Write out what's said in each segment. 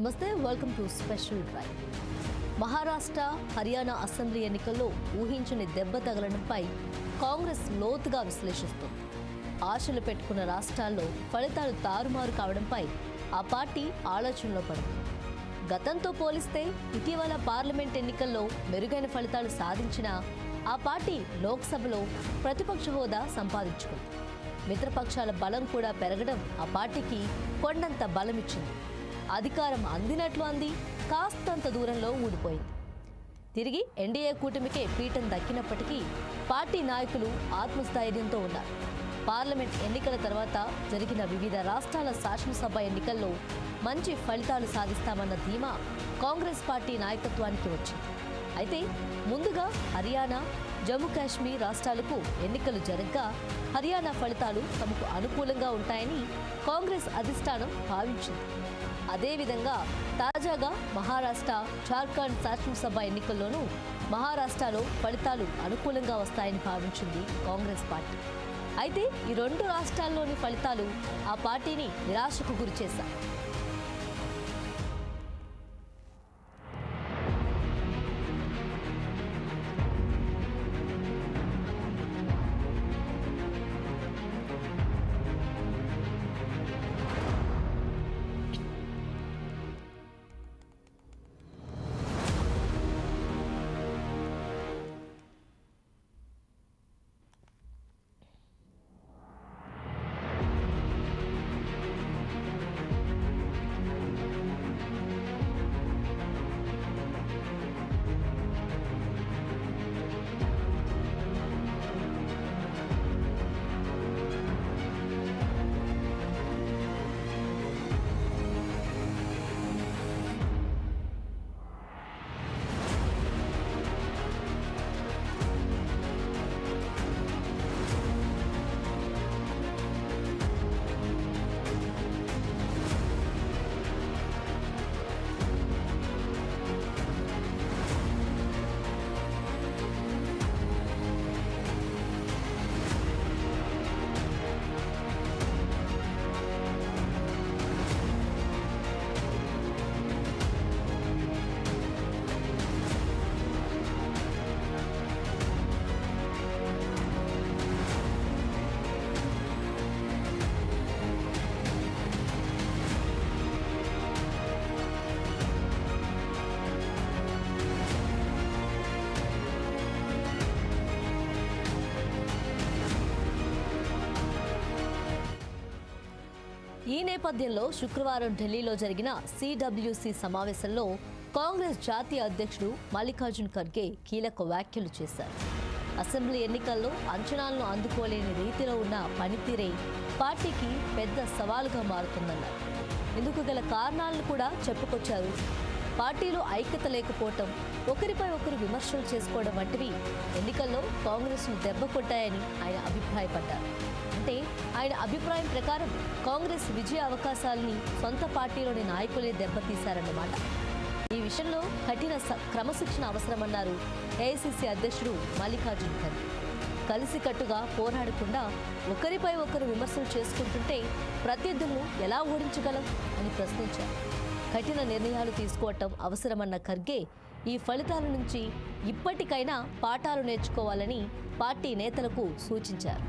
నమస్తే, welcome to special drive. Maharashtra, Haryana assembly ఎన్నికల్లో ఊహించని దెబ్బ తగలడంపై కాంగ్రెస్ లోతుగా విశ్లేషిస్తుంది. ఆశలు పెట్టుకున్న రాష్ట్రాల్లో ఫలితాలు తారుమారు కావడంపై ఆ పార్టీ ఆలోచనలో పడింది. గతంతో పోలిస్తే ఇటీవల పార్లమెంట్ ఎన్నికల్లో మెరుగైన ఫలితాలు సాధించిన ఆ పార్టీ లోక్సభలో ప్రతిపక్ష హోదా సంపాదించుకుంది. మిత్రపక్షాల బలం కూడా పెరగడం ఆ పార్టీకి కొండంత బలమిచ్చింది. అధికారం అందినట్లు అంది, కాస్తంత దూరంలో ఊడిపోయింది. తిరిగి ఎన్డీఏ కూటమికే పీఠం దక్కినప్పటికీ పార్టీ నాయకులు ఆత్మస్థైర్యంతో ఉన్నారు. పార్లమెంట్ ఎన్నికల తర్వాత జరిగిన వివిధ రాష్ట్రాల శాసనసభ ఎన్నికల్లో మంచి ఫలితాలు సాధిస్తామన్న ధీమా కాంగ్రెస్ పార్టీ నాయకత్వానికి వచ్చింది. అయితే ముందుగా హర్యానా, జమ్మూ కాశ్మీర్ రాష్ట్రాలకు ఎన్నికలు జరగ్గా హర్యానా ఫలితాలు తమకు అనుకూలంగా ఉంటాయని కాంగ్రెస్ అధిష్టానం భావించింది. అదేవిధంగా తాజాగా మహారాష్ట్ర, జార్ఖండ్ శాసనసభ ఎన్నికల్లోనూ మహారాష్ట్రలో ఫలితాలు అనుకూలంగా వస్తాయని భావించింది కాంగ్రెస్ పార్టీ. అయితే ఈ రెండు రాష్ట్రాల్లోని ఫలితాలు ఆ పార్టీని నిరాశకు గురిచేశాయి. ఈ నేపథ్యంలో శుక్రవారం ఢిల్లీలో జరిగిన సిడబ్ల్యూసి సమావేశంలో కాంగ్రెస్ జాతీయ అధ్యక్షుడు మల్లికార్జున్ ఖర్గే కీలక వ్యాఖ్యలు చేశారు. అసెంబ్లీ ఎన్నికల్లో అంచనాలను అందుకోలేని రీతిలో ఉన్న పనితీరే పార్టీకి పెద్ద సవాలుగా మారుతుందన్నారు. ఇందుకు గల కారణాలను కూడా చెప్పుకొచ్చారు. పార్టీలో ఐక్యత లేకపోవటం, ఒకరిపై ఒకరు విమర్శలు చేసుకోవడం వంటివి ఎన్నికల్లో కాంగ్రెస్ను దెబ్బ కొట్టాయని ఆయన అభిప్రాయపడ్డారు. అంటే ఆయన అభిప్రాయం ప్రకారం కాంగ్రెస్ విజయ అవకాశాలని సొంత పార్టీలోని నాయకులే దెబ్బతీశారన్నమాట. ఈ విషయంలో కఠిన క్రమశిక్షణ అవసరమన్నారు ఏఐసీసీ అధ్యక్షుడు మల్లికార్జున్ ఖర్గే. కలిసికట్టుగా పోరాడకుండా ఒకరిపై ఒకరు విమర్శలు చేసుకుంటుంటే ప్రత్యర్థులను ఎలా ఓడించగలం అని ప్రశ్నించారు. కఠిన నిర్ణయాలు తీసుకోవటం అవసరమన్న ఖర్గే ఈ ఫలితాల నుంచి ఇప్పటికైనా పాఠాలు నేర్చుకోవాలని పార్టీ నేతలకు సూచించారు.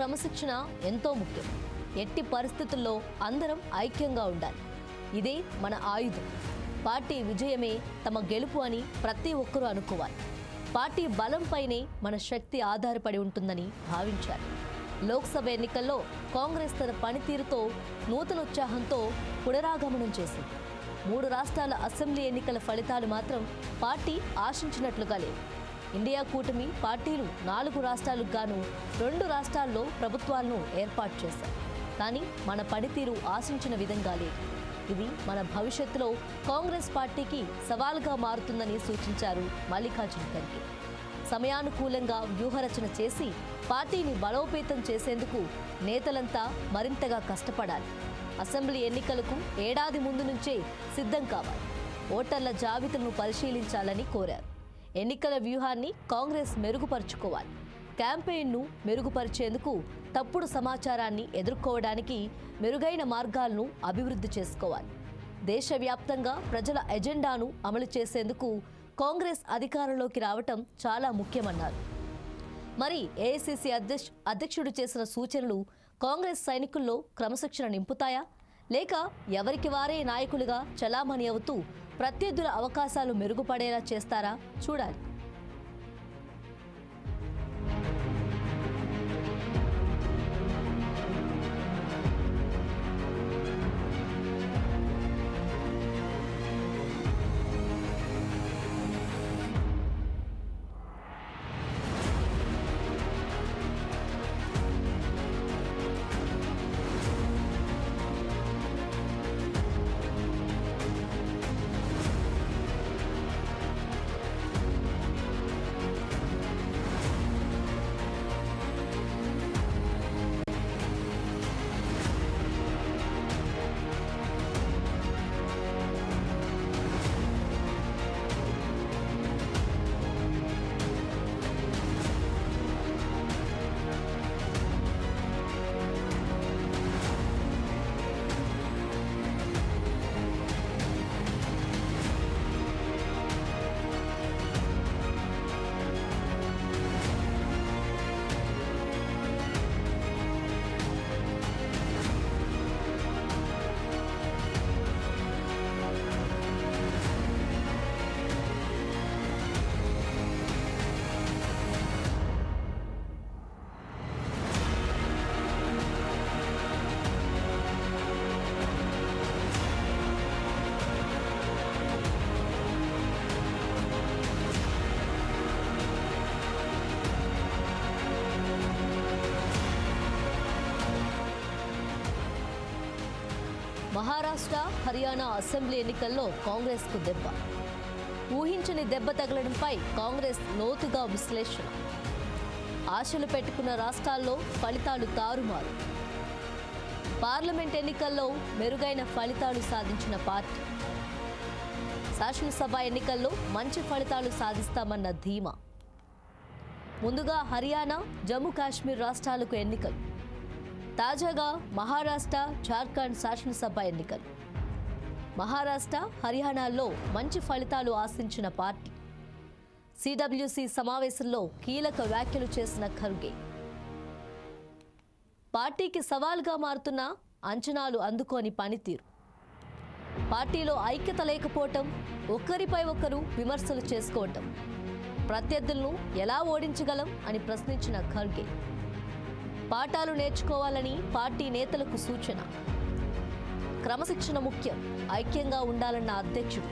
క్రమశిక్షణ ఎంతో ముఖ్యం. ఎట్టి పరిస్థితుల్లో అందరం ఐక్యంగా ఉండాలి. ఇదే మన ఆయుధం. పార్టీ విజయమే తమ గెలుపు అని ప్రతి ఒక్కరూ అనుకోవాలి. పార్టీ బలంపైనే మన శక్తి ఆధారపడి ఉంటుందని భావించాలి. లోక్సభ ఎన్నికల్లో కాంగ్రెస్ తన పనితీరుతో నూతనోత్సాహంతో పునరాగమనం చేసింది. 3 రాష్ట్రాల అసెంబ్లీ ఎన్నికల ఫలితాలు మాత్రం పార్టీ ఆశించినట్లుగా లేవు. ఇండియా కూటమి పార్టీలు 4 రాష్ట్రాలకు గాను 2 రాష్ట్రాల్లో ప్రభుత్వాలను ఏర్పాటు చేశాయి. కానీ మన పనితీరు ఆశించిన విధంగా లేదు. ఇది మన భవిష్యత్తులో కాంగ్రెస్ పార్టీకి సవాలుగా మారుతుందని సూచించారు మల్లికార్జున ఖర్గే. సమయానుకూలంగా వ్యూహరచన చేసి పార్టీని బలోపేతం చేసేందుకు నేతలంతా మరింతగా కష్టపడాలి. అసెంబ్లీ ఎన్నికలకు ఏడాది ముందు నుంచే సిద్ధం కావాలి. ఓటర్ల జాబితాను పరిశీలించాలని కోరారు. ఎన్నికల వ్యూహాన్ని కాంగ్రెస్ మెరుగుపరుచుకోవాలి. క్యాంపెయిన్ను మెరుగుపరిచేందుకు తప్పుడు సమాచారాన్ని ఎదుర్కోవడానికి మెరుగైన మార్గాలను అభివృద్ధి చేసుకోవాలి. దేశవ్యాప్తంగా ప్రజల ఎజెండాను అమలు చేసేందుకు కాంగ్రెస్ అధికారంలోకి రావటం చాలా ముఖ్యమన్నారు. మరి ఏఐసీసీ అధ్యక్షుడు చేసిన సూచనలు కాంగ్రెస్ సైనికుల్లో క్రమశిక్షణ నింపుతాయా, లేక ఎవరికి వారే నాయకులుగా చలామణి అవుతూ ప్రత్యర్థుల అవకాశాలు మెరుగుపడేలా చేస్తారా చూడాలి. మహారాష్ట్ర, హర్యానా అసెంబ్లీ ఎన్నికల్లో కాంగ్రెస్కు దెబ్బ. ఊహించని దెబ్బ తగలడంపై కాంగ్రెస్ లోతుగా విశ్లేషణ. ఆశలు పెట్టుకున్న రాష్ట్రాల్లో ఫలితాలు తారుమారు. పార్లమెంట్ ఎన్నికల్లో మెరుగైన ఫలితాలు సాధించిన పార్టీ. శాసనసభ ఎన్నికల్లో మంచి ఫలితాలు సాధిస్తామన్న ధీమా. ముందుగా హర్యానా, జమ్మూ కాశ్మీర్ రాష్ట్రాలకు ఎన్నికలు. తాజాగా మహారాష్ట్ర, జార్ఖండ్ శాసనసభ ఎన్నికలు. మహారాష్ట్ర, హర్యానాల్లో మంచి ఫలితాలు ఆశించిన పార్టీ. సిడబ్ల్యూసీ సమావేశంలో కీలక వ్యాఖ్యలు చేసిన ఖర్గే. పార్టీకి సవాల్గా మారుతున్న అంచనాలు అందుకోని పనితీరు. పార్టీలో ఐక్యత లేకపోవటం, ఒకరిపై ఒకరు విమర్శలు చేసుకోవటం. ప్రత్యర్థులను ఎలా ఓడించగలం అని ప్రశ్నించిన ఖర్గే. పాఠాలు నేర్చుకోవాలని పార్టీ నేతలకు సూచన. క్రమశిక్షణ ముఖ్యం, ఐక్యంగా ఉండాలన్న అధ్యక్షుడు.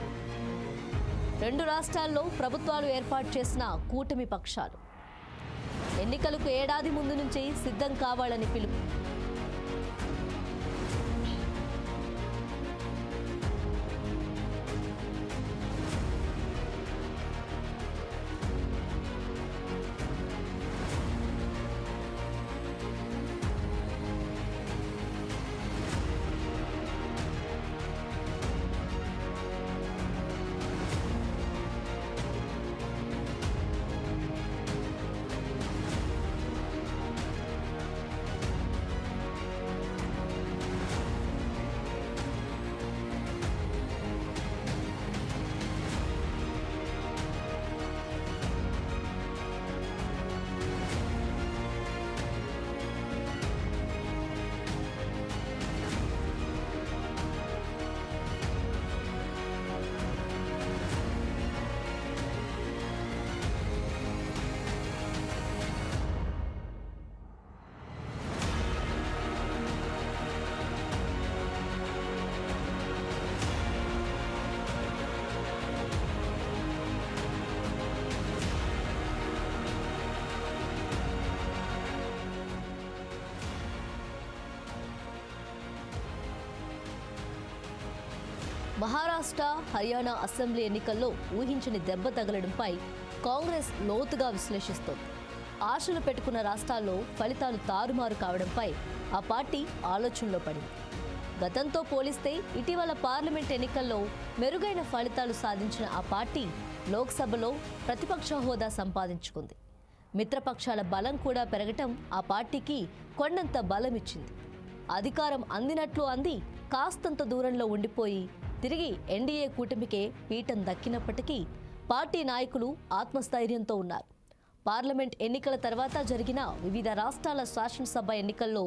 2 రాష్ట్రాల్లో ప్రభుత్వాలు ఏర్పాటు చేసిన కూటమి పక్షాలు. ఎన్నికలకు ఏడాది ముందు నుంచి సిద్ధం కావాలని పిలుపు. మహారాష్ట్ర, హర్యానా అసెంబ్లీ ఎన్నికల్లో ఊహించని దెబ్బ తగలడంపై కాంగ్రెస్ లోతుగా విశ్లేషిస్తోంది. ఆశలు పెట్టుకున్న రాష్ట్రాల్లో ఫలితాలు తారుమారు కావడంపై ఆ పార్టీ ఆలోచనలో పడింది. గతంతో పోలిస్తే ఇటీవల పార్లమెంట్ ఎన్నికల్లో మెరుగైన ఫలితాలు సాధించిన ఆ పార్టీ లోక్సభలో ప్రతిపక్ష హోదా సంపాదించుకుంది. మిత్రపక్షాల బలం కూడా పెరగటం ఆ పార్టీకి కొండంత బలమిచ్చింది. అధికారం అందినట్లు అంది కాస్తంత దూరంలో ఉండిపోయి తిరిగి ఎన్డీఏ కూటమికే పీఠం దక్కినప్పటికీ పార్టీ నాయకులు ఆత్మస్థైర్యంతో ఉన్నారు. పార్లమెంట్ ఎన్నికల తర్వాత జరిగిన వివిధ రాష్ట్రాల శాసనసభ ఎన్నికల్లో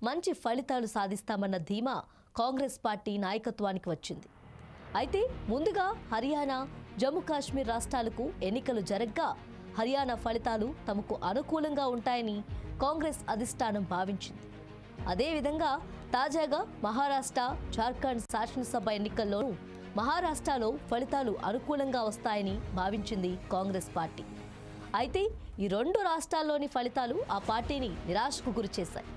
మంచి ఫలితాలు సాధిస్తామన్న ధీమా కాంగ్రెస్ పార్టీ నాయకత్వానికి వచ్చింది. అయితే ముందుగా హర్యానా, జమ్మూ కాశ్మీర్ రాష్ట్రాలకు ఎన్నికలు జరగ్గా హర్యానా ఫలితాలు తమకు అనుకూలంగా ఉంటాయని కాంగ్రెస్ అధిష్టానం భావించింది. అదేవిధంగా తాజాగా మహారాష్ట్ర, జార్ఖండ్ శాసనసభ ఎన్నికల్లోనూ మహారాష్ట్రలో ఫలితాలు అనుకూలంగా వస్తాయని భావించింది కాంగ్రెస్ పార్టీ. అయితే ఈ రెండు రాష్ట్రాల్లోని ఫలితాలు ఆ పార్టీని నిరాశకు గురిచేశాయి.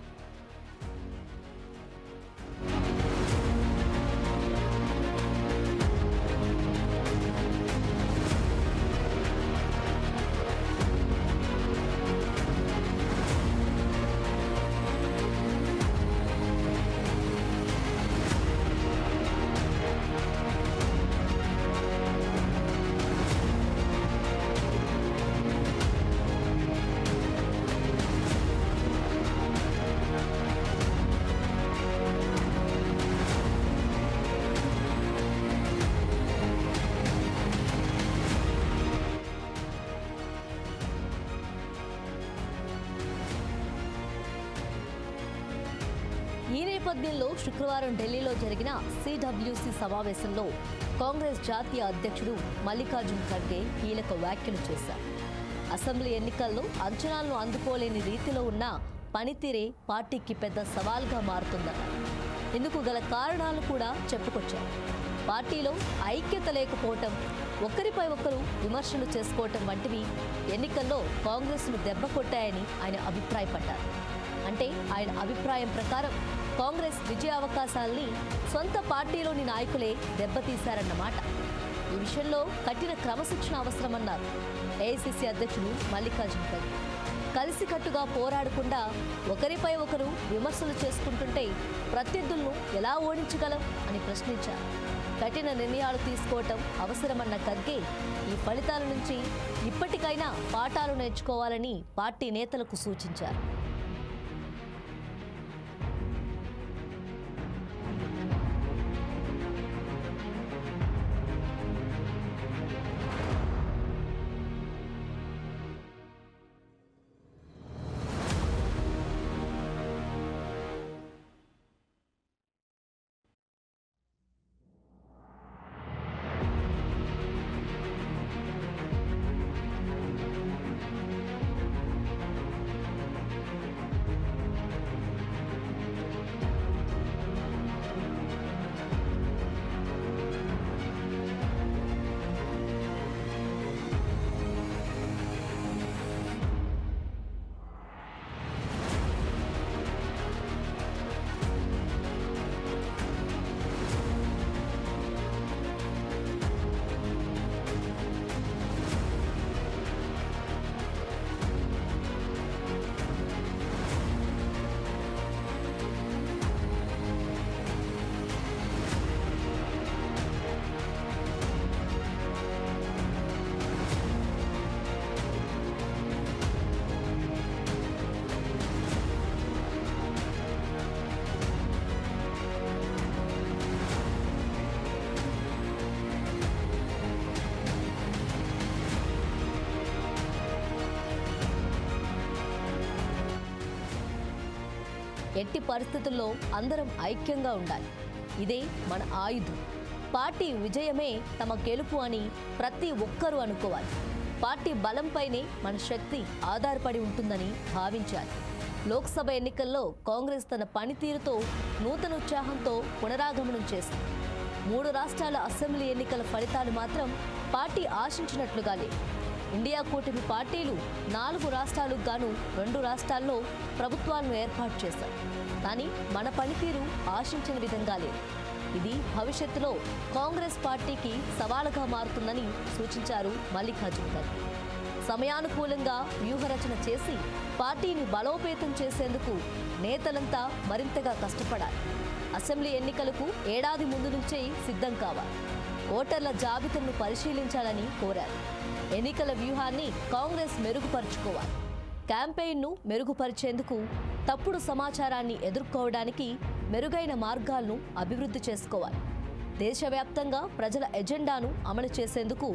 ఈ నేపథ్యంలో శుక్రవారం ఢిల్లీలో జరిగిన సిడబ్ల్యూసీ సమావేశంలో కాంగ్రెస్ జాతీయ అధ్యక్షుడు మల్లికార్జున్ ఖర్గే కీలక వ్యాఖ్యలు చేశారు. అసెంబ్లీ ఎన్నికల్లో అంచనాలను అందుకోలేని రీతిలో ఉన్న పనితీరే పార్టీకి పెద్ద సవాల్గా మారుతుందన్నారు. ఇందుకు గల కారణాలు కూడా చెప్పుకొచ్చారు. పార్టీలో ఐక్యత లేకపోవటం, ఒకరిపై ఒకరు విమర్శలు చేసుకోవటం వంటివి ఎన్నికల్లో కాంగ్రెస్ను దెబ్బ కొట్టాయని ఆయన అభిప్రాయపడ్డారు. అంటే ఆయన అభిప్రాయం ప్రకారం కాంగ్రెస్ విజయ అవకాశాల్ని సొంత పార్టీలోని నాయకులే దెబ్బతీశారన్నమాట. ఈ విషయంలో కఠిన క్రమశిక్షణ అవసరమన్నారు ఏఐసీసీ అధ్యక్షుడు మల్లికార్జున్ ఖర్గే. కలిసికట్టుగా పోరాడకుండా ఒకరిపై ఒకరు విమర్శలు చేసుకుంటుంటే ప్రత్యర్థులను ఎలా ఓడించగలం అని ప్రశ్నించారు. కఠిన నిర్ణయాలు తీసుకోవటం అవసరమన్న ఖర్గే ఈ ఫలితాల నుంచి ఇప్పటికైనా పాఠాలు నేర్చుకోవాలని పార్టీ నేతలకు సూచించారు. ఎట్టి పరిస్థితుల్లో అందరం ఐక్యంగా ఉండాలి. ఇదే మన ఆయుధం. పార్టీ విజయమే తమ గెలుపు అని ప్రతి ఒక్కరూ అనుకోవాలి. పార్టీ బలంపైనే మన శక్తి ఆధారపడి ఉంటుందని భావించాలి. లోక్సభ ఎన్నికల్లో కాంగ్రెస్ తన పనితీరుతో నూతన ఉత్సాహంతో పునరాగమనం చేసింది. 3 రాష్ట్రాల అసెంబ్లీ ఎన్నికల ఫలితాలు మాత్రం పార్టీ ఆశించినట్లుగా లేవు. ఇండియా కూటమి పార్టీలు 4 రాష్ట్రాలకు గాను 2 రాష్ట్రాల్లో ప్రభుత్వాలను ఏర్పాటు చేశారు. కానీ మన పనితీరు ఆశించిన విధంగా లేదు. ఇది భవిష్యత్తులో కాంగ్రెస్ పార్టీకి సవాలుగా మారుతుందని సూచించారు మల్లికార్జున ఖర్గే. సమయానుకూలంగా వ్యూహరచన చేసి పార్టీని బలోపేతం చేసేందుకు నేతలంతా మరింతగా కష్టపడాలి. అసెంబ్లీ ఎన్నికలకు ఏడాది ముందు నుంచే సిద్ధం కావాలి. ఓటర్ల జాబితాను పరిశీలించాలని కోరారు. ఎన్నికల వ్యూహాన్ని కాంగ్రెస్ మెరుగుపరుచుకోవాలి. క్యాంపెయిన్ను మెరుగుపరిచేందుకు తప్పుడు సమాచారాన్ని ఎదుర్కోవడానికి మెరుగైన మార్గాలను అభివృద్ధి చేసుకోవాలి. దేశవ్యాప్తంగా ప్రజల ఎజెండాను అమలు చేసేందుకు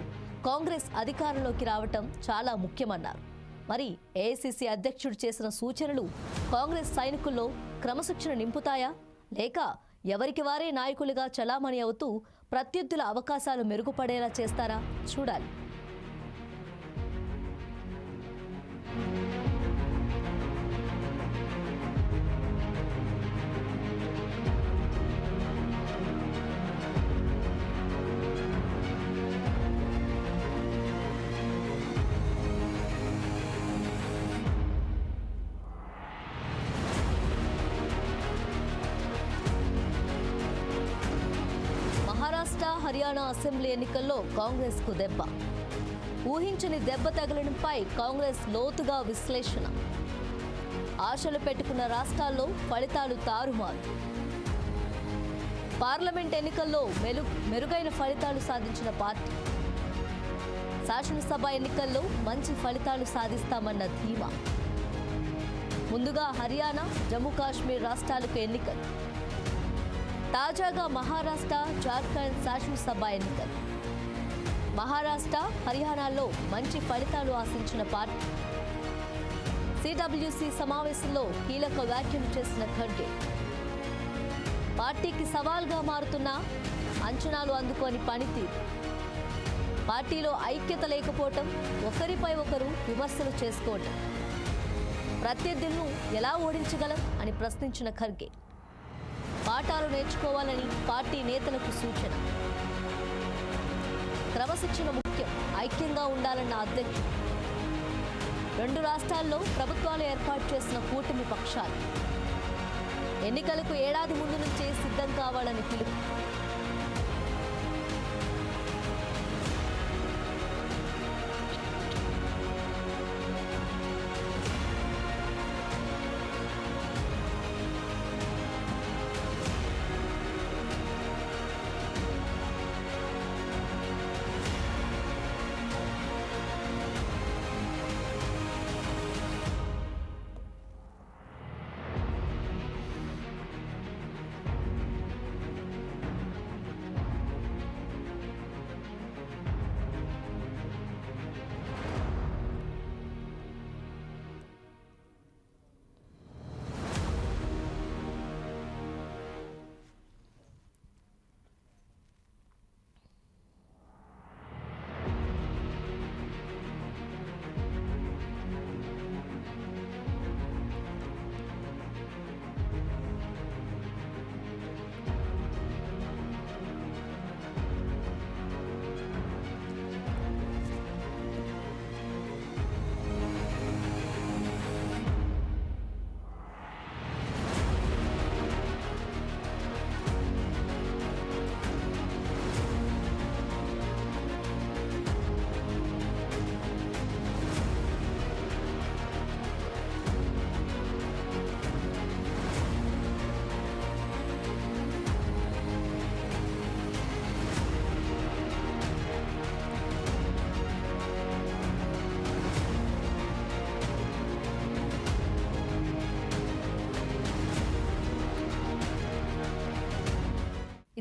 కాంగ్రెస్ అధికారంలోకి రావటం చాలా ముఖ్యమన్నారు. మరి ఏఐసీసీ అధ్యక్షుడు చేసిన సూచనలు కాంగ్రెస్ సైనికుల్లో క్రమశిక్షణ నింపుతాయా, లేక ఎవరికి వారే నాయకులుగా చలామణి అవుతూ ప్రత్యర్థుల అవకాశాలు మెరుగుపడేలా చేస్తారా చూడాలి. మహారాష్ట్ర, హర్యానా అసెంబ్లీ ఎన్నికల్లో కాంగ్రెస్కు దెబ్బ. ఊహించని దెబ్బ తగలడంపై కాంగ్రెస్ లోతుగా విశ్లేషణ. ఆశలు పెట్టుకున్న రాష్ట్రాల్లో ఫలితాలు తారుమారు. పార్లమెంట్ ఎన్నికల్లో మెరుగైన ఫలితాలు సాధించిన పార్టీ. శాసనసభ ఎన్నికల్లో మంచి ఫలితాలు సాధిస్తామన్న ధీమా. ముందుగా హర్యానా, జమ్మూ కాశ్మీర్ రాష్ట్రాలకు ఎన్నికలు. తాజాగా మహారాష్ట్ర, జార్ఖండ్ శాసనసభ ఎన్నికలు. మహారాష్ట్ర, హర్యానాలో మంచి ఫలితాలు ఆశించిన పార్టీ. సిడబ్ల్యూసీ సమావేశంలో కీలక వ్యాఖ్యలు చేసిన ఖర్గే. పార్టీకి సవాల్గా మారుతున్న అంచనాలు అందుకోని పనితీరు. పార్టీలో ఐక్యత లేకపోవటం, ఒకరిపై ఒకరు విమర్శలు చేసుకోవటం. ప్రత్యర్థులను ఎలా ఓడించగలం అని ప్రశ్నించిన ఖర్గే. పాఠాలు నేర్చుకోవాలని పార్టీ నేతలకు సూచన. క్రమశిక్షణ ముఖ్యం, ఐక్యంగా ఉండాలన్న అధ్యక్షుడు. 2 రాష్ట్రాల్లో ప్రభుత్వాలు ఏర్పాటు చేసిన కూటమి పక్షాలు. ఎన్నికలకు ఏడాది ముందు నుంచే సిద్ధం కావాలని పిలుపు.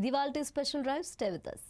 ఇది వాళ్ళ special drive. Stay with us.